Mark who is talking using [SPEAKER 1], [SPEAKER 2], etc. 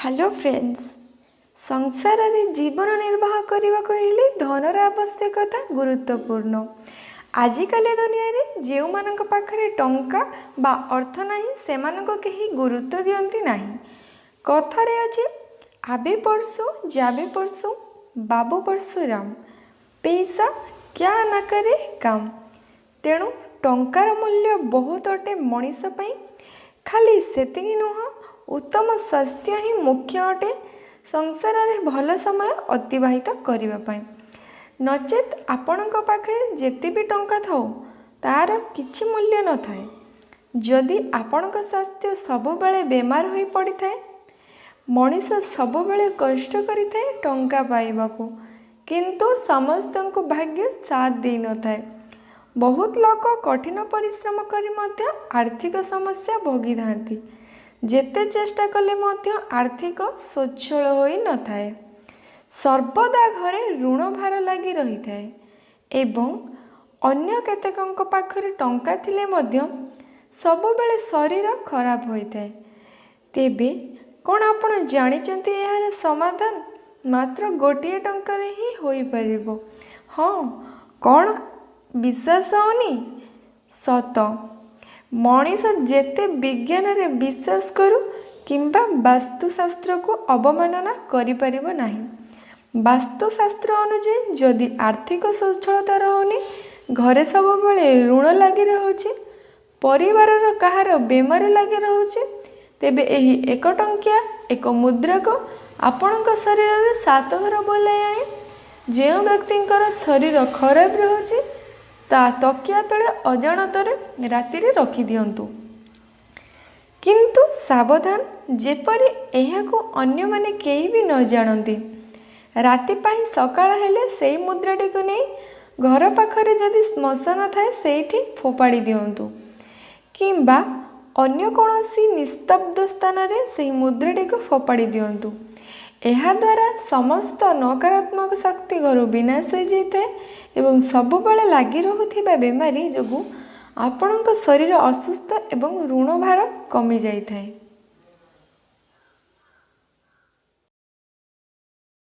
[SPEAKER 1] Hello friends, संसार रे जीवन निर्वाह करने हेले धनर आवश्यकता गुरुत्वपूर्ण। आजिकल दुनिया रे जो मान पाखरे टंका बा अर्थ नहीं सेमानको केही गुरुत्व दियंती नहीं। कथारे अछि आबे परसु जाबे परसु बाबू परशुराम, पैसा क्या न करे काम। तेणु टंकार मूल्य बहुत अटे मनीष पई। खाली सेतिकी नुह, उत्तम स्वास्थ्य ही मुख्य अटे संसार रे भल समय अतिबाहित करने। नचेत आपणक पाखे जेते भी टंका थाओ तार किछि मूल्य न थाए जदि आपणक स्वास्थ्य सबुबेले बेमार होई पड़ी थाए। मनीष सबुबेले कष्ट करि थाए टंका पाइबाकू, किंतु समस्तंकु भाग्य साथ दे न थाए। बहुत लोक कठिन परिश्रम करी मध्य आर्थिक समस्या भोगी थांती। जेते चेष्टा कले मध्य आर्थिक स्वच्छल होई न थाए। सर्वदा घरे ऋण भार लगी रही थाए एवं अन्य केतेकंक पाखरे टंका थिले मध्य सबुबेले शरीर खराब होई थाए। तेबे कोन आपण जानिचंती यार समाधान मात्र गोटिए टंकारे ही होई परिबो। हाँ, कोन विश्वास होनी? सत मनीष जेते विज्ञान रे विश्वास करू किंबा वास्तुशास्त्र को अवमानना करि परिबो नाही। वास्तुशास्त्र अनुसार जदि आर्थिक स्वच्छलता रहउनी, घरे सबुबेले ऋण लगी रहुछि, परिवारर कहार बेमार लगी रहुछि, तेबे एही एक टंकिया एक मुद्रा को आपणक शरीर रे 7 थर बोलाई आनी जे व्यक्तिंकर शरीर खराब रहुछि ता तकिया तले अजाणतरे राति रे रखी दियंतु। किंतु सावधान, जेपरि एहाको अन्य माने केही भी न जानती। राति पाही सकाळ हेले सेई मुद्राटी को नहीं घर पाखरे जदि श्मशान थाए सेठी फोपाड़ी दियंतु किंबा अन्य कोनोसी निस्तब्ध स्थान रे सेई मुद्राटी को फोपाड़ी दियंतु। एहा द्वारा समस्त नकारात्मक शक्ति घर विनाश हो जाए एवं सबुबेले लगी रहुथिबा बेमारी जोगु आपणक शरीर असुस्थ एवं ऋण भार कमी जाए।